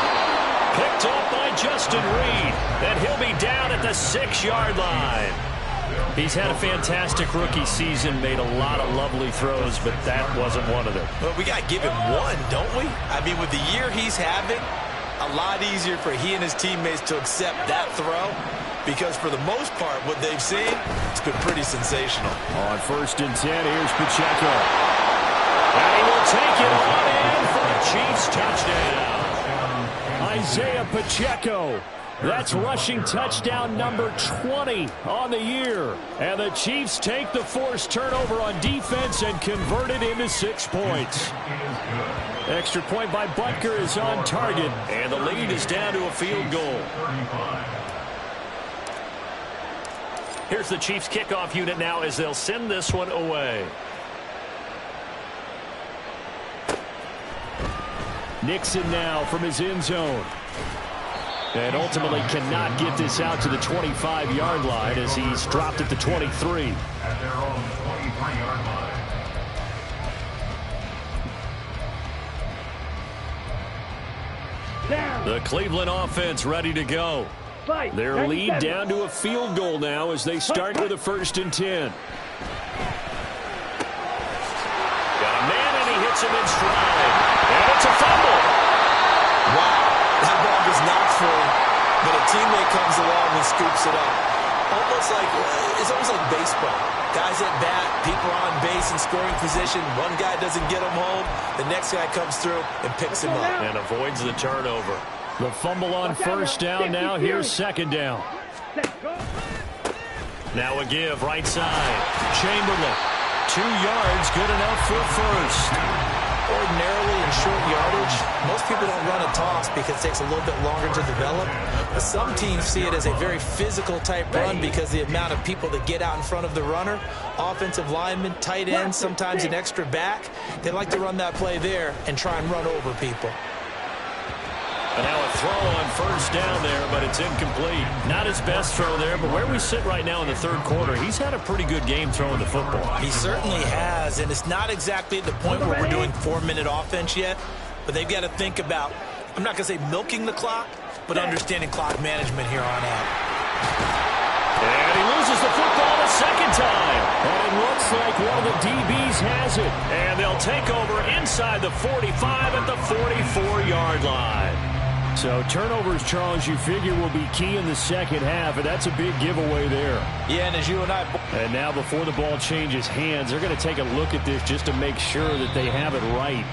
Picked up by Justin Reed. And he'll be down at the 6-yard line. He's had a fantastic rookie season, made a lot of lovely throws, but that wasn't one of them. Well, we got to give him one, don't we? I mean, with the year he's having, a lot easier for he and his teammates to accept that throw because for the most part, what they've seen, it's been pretty sensational. On 1st and 10, here's Pacheco. And he will take it on in for a Chiefs touchdown. Isaiah Pacheco. That's rushing touchdown number 20 on the year. And the Chiefs take the forced turnover on defense and convert it into 6 points. Extra point by Butker is on target. And the lead is down to a field goal. Here's the Chiefs kickoff unit now as they'll send this one away. Nixon now from his end zone. And ultimately cannot get this out to the 25-yard line as he's dropped at the 23. At their own 23-yard line. Down. The Cleveland offense ready to go. Fight. Their lead 97. down to a field goal now as they start with a 1st and 10. Got a man and he hits him in stride. And it's a fumble. Wow, that ball was not free, but a teammate comes along and scoops it up. It's almost like baseball. Guys at bat, people are on base in scoring position. One guy doesn't get him home. The next guy comes through and picks him up. And avoids the turnover. The fumble on 1st down now. Here's 2nd down. Now a give right side. Chamberlain. 2 yards, good enough for 1st. Ordinarily in short yardage, most people don't run a toss because it takes a little bit longer to develop. But some teams see it as a very physical type run because the amount of people that get out in front of the runner, offensive linemen, tight ends, sometimes an extra back, they like to run that play there and try and run over people. And now a throw on 1st down there, but it's incomplete. Not his best throw there, but where we sit right now in the 3rd quarter, he's had a pretty good game throwing the football. He certainly has, and it's not exactly at the point where we're doing 4-minute offense yet, but they've got to think about, I'm not going to say milking the clock, but understanding clock management here on out. And he loses the football the 2nd time. And it looks like one of the DBs has it. And they'll take over inside the 45 at the 44-yard line. So turnovers, Charles, you figure will be key in the 2nd half, and that's a big giveaway there. Yeah, and as you and I... And now before the ball changes hands, they're going to take a look at this just to make sure that they have it right.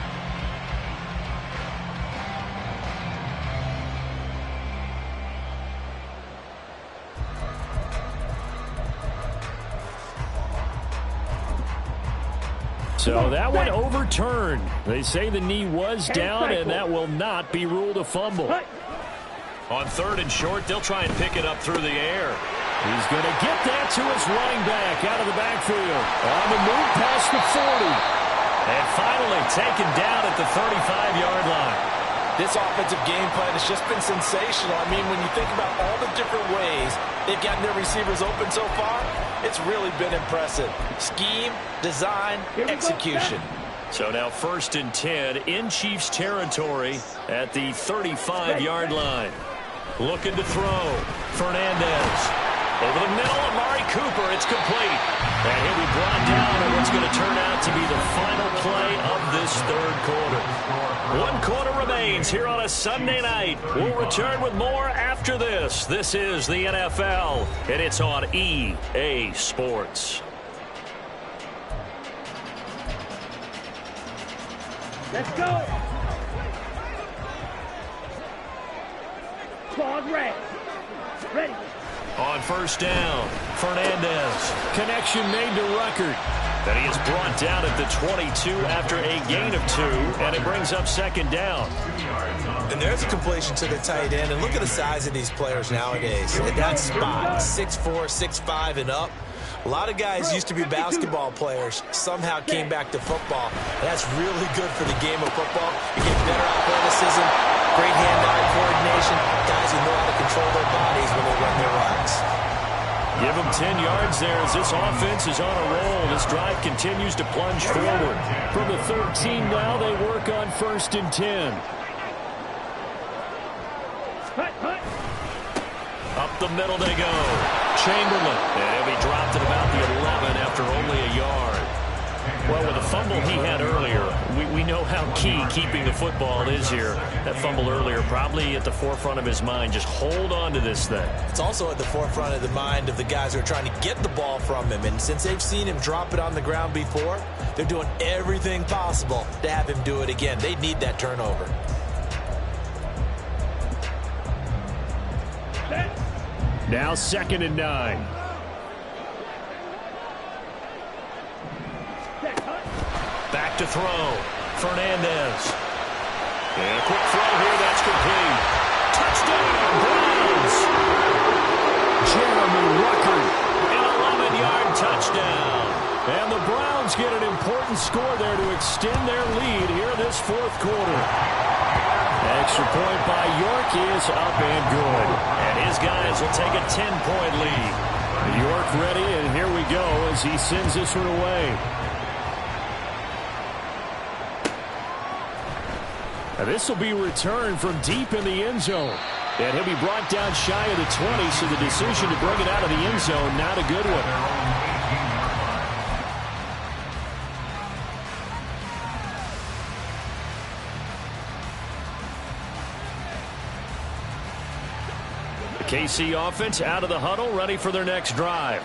So that one overturned. They say the knee was down, and that will not be ruled a fumble. On 3rd and short, they'll try and pick it up through the air. He's going to get that to his running back out of the backfield. On the move past the 40. And finally taken down at the 35-yard line. This offensive game plan has just been sensational. I mean, when you think about all the different ways they've gotten their receivers open so far, it's really been impressive. Scheme, design, execution. So now 1st and 10 in Chiefs territory at the 35-yard line. Looking to throw. Fernandez. Over the middle, Amari Cooper. It's complete. And he'll be brought down in what's going to turn out to be the final play of this 3rd quarter. 1 quarter remains here on a Sunday night. We'll return with more after this. This is the NFL, and it's on EA Sports. Let's go. Squad red. Ready. On 1st down, Fernandez. Connection made to Ruckert. And he is brought down at the 22 after a gain of 2, and it brings up 2nd down. And there's a completion to the tight end. And look at the size of these players nowadays. At that spot, 6'4", 6'5", and up. A lot of guys used to be basketball players, somehow came back to football. And that's really good for the game of football. You get better athleticism, great hand-eye coordination, guys who know how to control their bodies when they run their routes. Give them 10 yards there as this offense is on a roll. This drive continues to plunge forward. From the 13 now, they work on 1st and 10. Up the middle they go. Chamberlain. And he'll be dropped at about the 11 after only a yard. Well, with the fumble he had earlier, we know how key keeping the football is here. That fumble earlier probably at the forefront of his mind. Just hold on to this thing. It's also at the forefront of the mind of the guys who are trying to get the ball from him. And since they've seen him drop it on the ground before, they're doing everything possible to have him do it again. They need that turnover. Now 2nd and 9. Back to throw. Fernandez. And a quick throw here. That's complete. Touchdown, Browns. Jeremy Ruckert. An 11-yard touchdown. And the Browns get an important score there to extend their lead here in this 4th quarter. Extra point by York is up and good. And his guys will take a 10-point lead. York ready, and here we go as he sends this one away. Now this will be returned from deep in the end zone. And he'll be brought down shy of the 20, so the decision to bring it out of the end zone, not a good one. KC offense out of the huddle, ready for their next drive.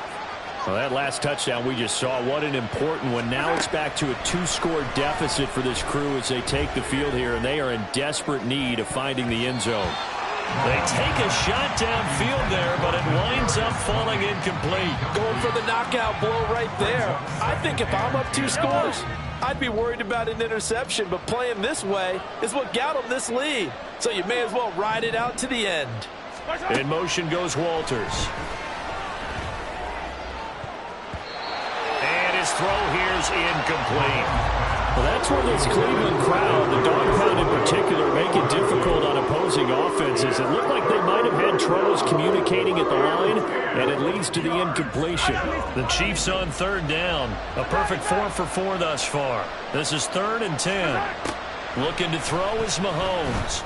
Well, that last touchdown we just saw, what an important one. Now it's back to a 2-score deficit for this crew as they take the field here, and they are in desperate need of finding the end zone. They take a shot downfield there, but it winds up falling incomplete. Going for the knockout blow right there. I think if I'm up 2 scores, I'd be worried about an interception, but playing this way is what got them this lead. So you may as well ride it out to the end. In motion goes Walters. And his throw here's incomplete. Well, that's where this Cleveland crowd, the dog pound in particular, make it difficult on opposing offenses. It looked like they might have had troubles communicating at the line, and it leads to the incompletion. The Chiefs on 3rd down. A perfect 4 for 4 thus far. This is 3rd and 10. Looking to throw is Mahomes.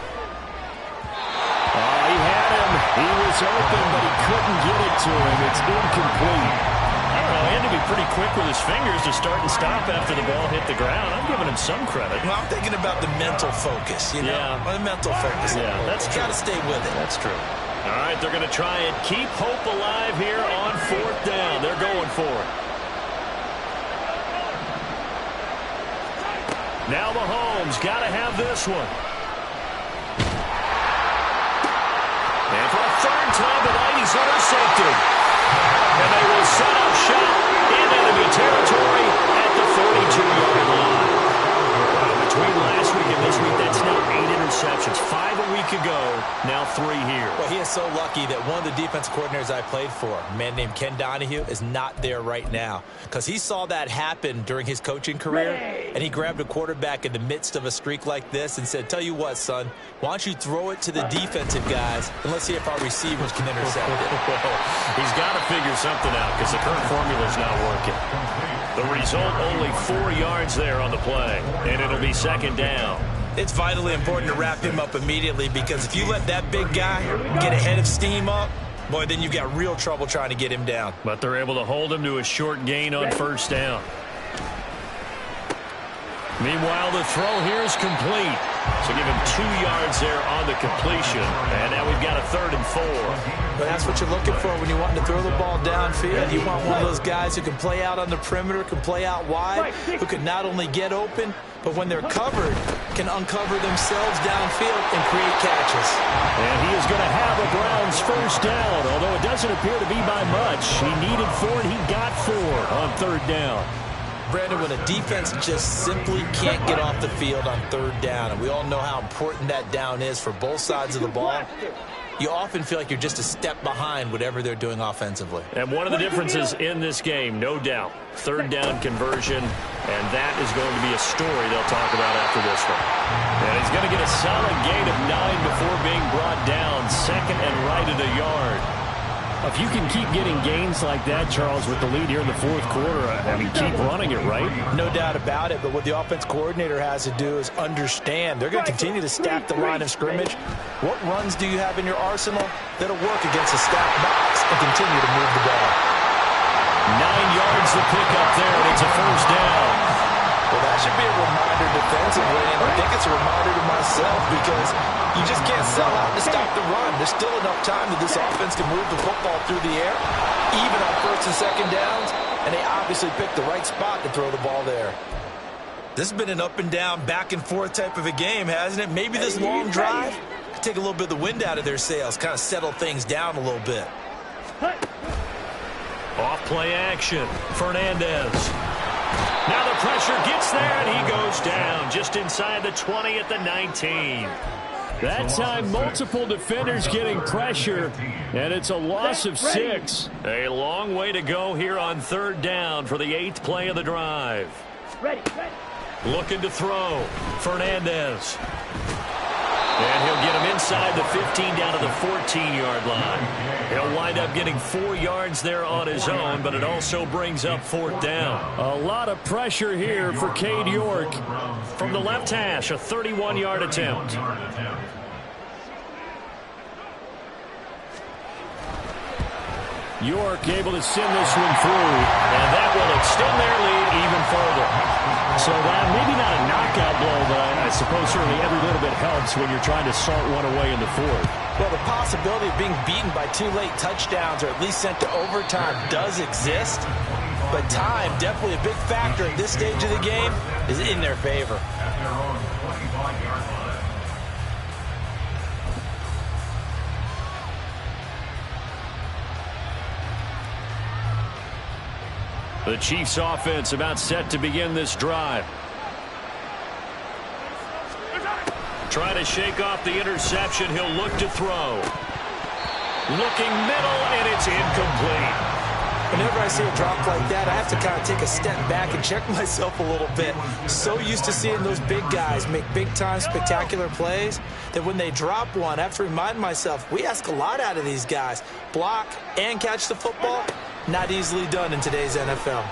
He had him. He was open, but he couldn't get it to him. It's incomplete. I don't know. He had to be pretty quick with his fingers to start and stop after the ball hit the ground. I'm giving him some credit. Well, I'm thinking about the mental focus, you know? Yeah. The mental focus. Yeah, that's true. Got to stay with it. That's true. All right, they're going to try and keep hope alive here on 4th down. They're going for it. Now Mahomes got to have this one. And for a 3rd time tonight, he's intercepted. And they will set up shop in enemy territory at the 42-yard line. Between last week and this week, that's now 8 interceptions. 5 a week ago, now 3 here. Well, he is so lucky that one of the defense coordinators I played for, a man named Ken Donahue, is not there right now, because he saw that happen during his coaching career, and he grabbed a quarterback in the midst of a streak like this and said, tell you what, son, why don't you throw it to the defensive guys, and let's see if our receivers can intercept it. He's got to figure something out because the current formula's not working. The result, only 4 yards there on the play, and it'll be 2nd down. It's vitally important to wrap him up immediately, because if you let that big guy get a head of steam up, boy, then you've got real trouble trying to get him down. But they're able to hold him to a short gain on 1st down. Meanwhile, the throw here is complete. So give him 2 yards there on the completion. And now we've got a 3rd and 4. But that's what you're looking for when you want to throw the ball downfield. You want one of those guys who can play out on the perimeter, can play out wide, who can not only get open, but when they're covered, can uncover themselves downfield and create catches. And he is going to have a Browns 1st down, although it doesn't appear to be by much. He needed 4, and he got 4 on 3rd down. Brandon, when a defense just simply can't get off the field on 3rd down, and we all know how important that down is for both sides of the ball, you often feel like you're just a step behind whatever they're doing offensively. And one of the differences in this game, no doubt, 3rd down conversion, and that is going to be a story they'll talk about after this one. And he's going to get a solid gain of 9 before being brought down, 2nd and right at a yard. If you can keep getting gains like that, Charles, with the lead here in the 4th quarter, I mean, keep running it, right? No doubt about it, but what the offense coordinator has to do is understand. They're going to continue to stack the line of scrimmage. What runs do you have in your arsenal that'll work against a stacked box and continue to move the ball? 9 yards to pick up there, and it's a 1st down. Well, that should be a reminder defensively, and I think it's a reminder to myself, because you just can't sell out to stop the run. There's still enough time that this offense can move the football through the air, even on 1st and 2nd downs, and they obviously picked the right spot to throw the ball there. This has been an up and down, back and forth type of a game, hasn't it? Maybe this long drive could take a little bit of the wind out of their sails, kind of settle things down a little bit. Off play action, Fernandez. Now the pressure gets there, and he goes down just inside the 20 at the 19. That time, multiple defenders getting pressure, and it's a loss of 6. A long way to go here on 3rd down for the 8th play of the drive. Ready. Looking to throw, Fernandez. And he'll get him inside the 15 down to the 14-yard line. He'll wind up getting 4 yards there on his own, but it also brings up 4th down. A lot of pressure here for Cade York. From the left hash, a 31-yard attempt. York able to send this one through. And that will extend their lead even further. So that maybe not a knockout blow, but I suppose certainly every little bit helps when you're trying to salt one away in the 4th. Well, the possibility of being beaten by 2 late touchdowns or at least sent to overtime does exist. But time, definitely a big factor at this stage of the game, is in their favor. At their own 25-yard line. The Chiefs offense about set to begin this drive. Trying to shake off the interception. He'll look to throw. Looking middle, and it's incomplete. Whenever I see a drop like that, I have to kind of take a step back and check myself a little bit. So used to seeing those big guys make big-time spectacular plays that when they drop one, I have to remind myself, we ask a lot out of these guys. Block and catch the football, not easily done in today's NFL.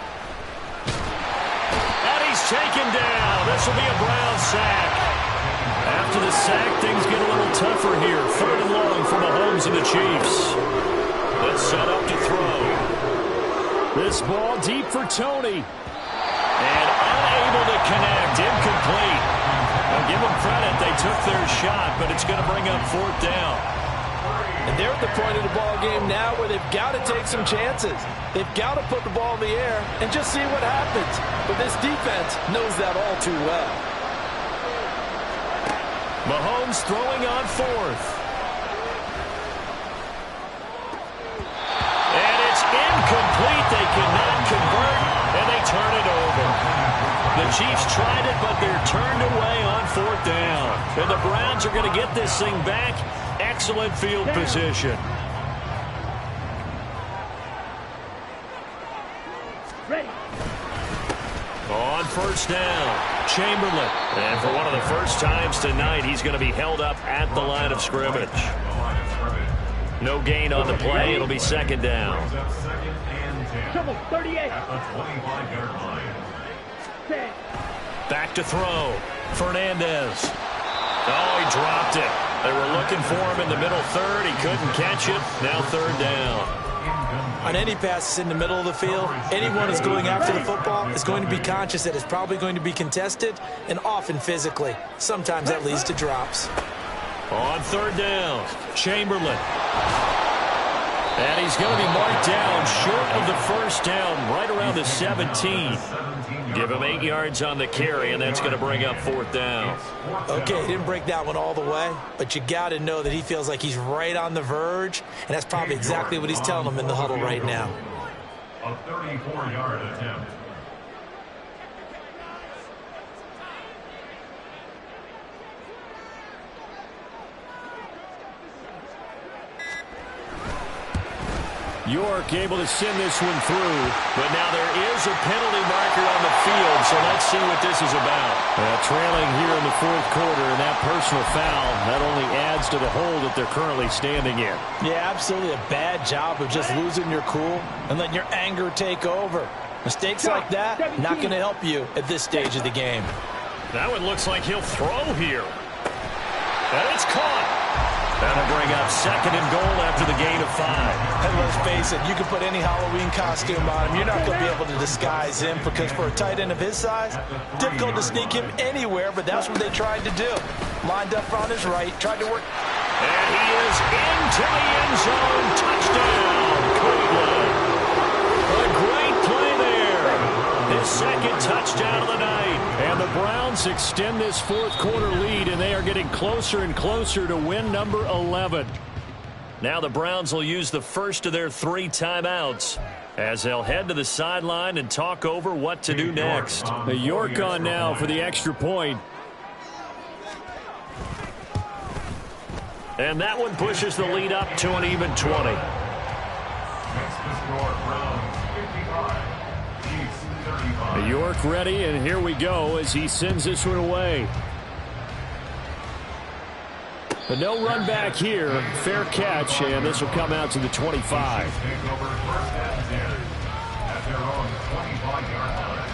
And he's taken down. This will be a Brown sack. After the sack, things get a little tougher here. 3rd and long for Mahomes and the Chiefs. Let's set up to throw. This ball deep for Tony. And unable to connect. Incomplete. Now give them credit. They took their shot, but it's going to bring up 4th down. And they're at the point of the ball game now where they've got to take some chances. They've got to put the ball in the air and just see what happens. But this defense knows that all too well. Mahomes throwing on 4th. And it's incomplete. They cannot convert, and they turn it over. The Chiefs tried it, but they're turned away on 4th down. And the Browns are going to get this thing back excellent field position. Ready. On first down, Chamberlain. And for one of the first times tonight, he's going to be held up at the line of scrimmage. No gain on the play. It'll be second down. Trouble, 38. Back to throw. Fernandez. Oh, he dropped it. They were looking for him in the middle third. He couldn't catch it. Now third down. On any passes in the middle of the field, anyone who's going after the football is going to be conscious that it's probably going to be contested and often physically. Sometimes that leads to drops. On third down, Chamberlain. And he's going to be marked down short of the first down, right around the 17. Give him 8 yards on the carry, and that's going to bring up fourth down. Okay, he didn't break that one all the way, but you got to know that he feels like he's right on the verge, and that's probably exactly what he's telling them in the huddle right now. A 34-yard attempt. York able to send this one through. But now there is a penalty marker on the field, so let's see what this is about. Trailing here in the fourth quarter, and that personal foul, that only adds to the hole that they're currently standing in. Yeah, absolutely a bad job of just losing your cool and letting your anger take over. Mistakes like that, not going to help you at this stage of the game. That one looks like he'll throw here. And it's caught. That'll bring up second and goal after the gain of 5. And let's face it, you can put any Halloween costume on him. You're not going to be able to disguise him because for a tight end of his size, difficult to sneak him anywhere, but that's what they tried to do. Lined up on his right, tried to work. And he is into the end zone. Touchdown, Cleveland. A great play there. His second touchdown of the night. And the Browns extend this fourth quarter lead, and they are getting closer and closer to win number 11. Now the Browns will use the first of their 3 timeouts as they'll head to the sideline and talk over what to do next. The York on now for the extra point. And that one pushes the lead up to an even 20. Next to score, Browns 55. Chiefs 35. York ready, and here we go as he sends this one away. But no run back here. Fair catch, and this will come out to the 25. Take over first and 10 at their own 25-yard line.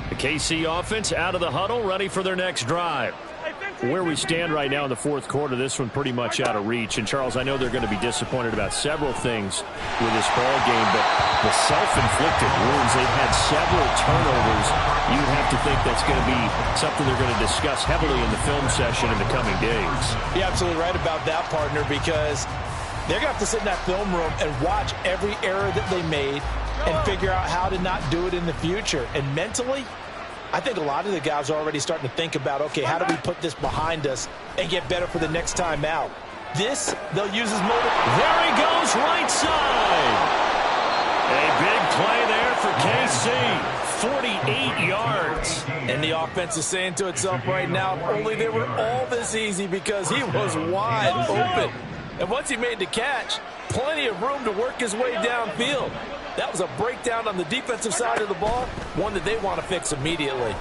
The KC offense out of the huddle, ready for their next drive. Where we stand right now in the fourth quarter, this one pretty much out of reach. And, Charles, I know they're going to be disappointed about several things with this ball game, but the self-inflicted wounds, they've had several turnovers. You have to think that's going to be something they're going to discuss heavily in the film session in the coming days. You're absolutely right about that, partner, because they're going to have to sit in that film room and watch every error that they made and figure out how to not do it in the future. And mentally, I think a lot of the guys are already starting to think about, okay, how do we put this behind us and get better for the next time out? This, they'll use as motive. There he goes, right side. A big play there for KC. 48 yards. And the offense is saying to itself right now, if only they were all this easy, because he was wide open. And once he made the catch, plenty of room to work his way downfield. That was a breakdown on the defensive side of the ball, one that they want to fix immediately.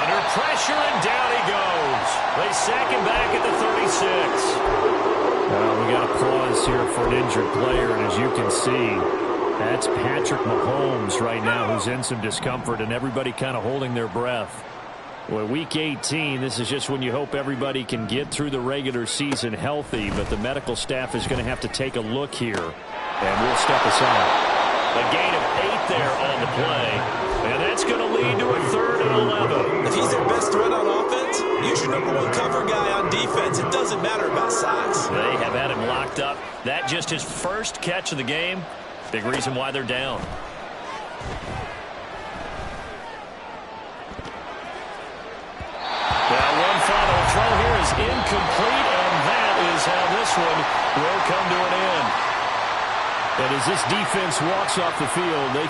Under pressure, and down he goes. They sack him back at the 36. We got a pause here for an injured player, and as you can see, that's Patrick Mahomes right now who's in some discomfort, and everybody kind of holding their breath. Well, Week 18, this is just when you hope everybody can get through the regular season healthy, but the medical staff is going to have to take a look here, and we'll step aside. A gain of 8 there on the play, and that's going to lead to a 3rd and 11. If he's their best threat on offense, use your #1 cover guy on defense. It doesn't matter about size. They have had him locked up. That just his first catch of the game. Big reason why they're down. That one this one will come to an end. And as this defense walks off the field, they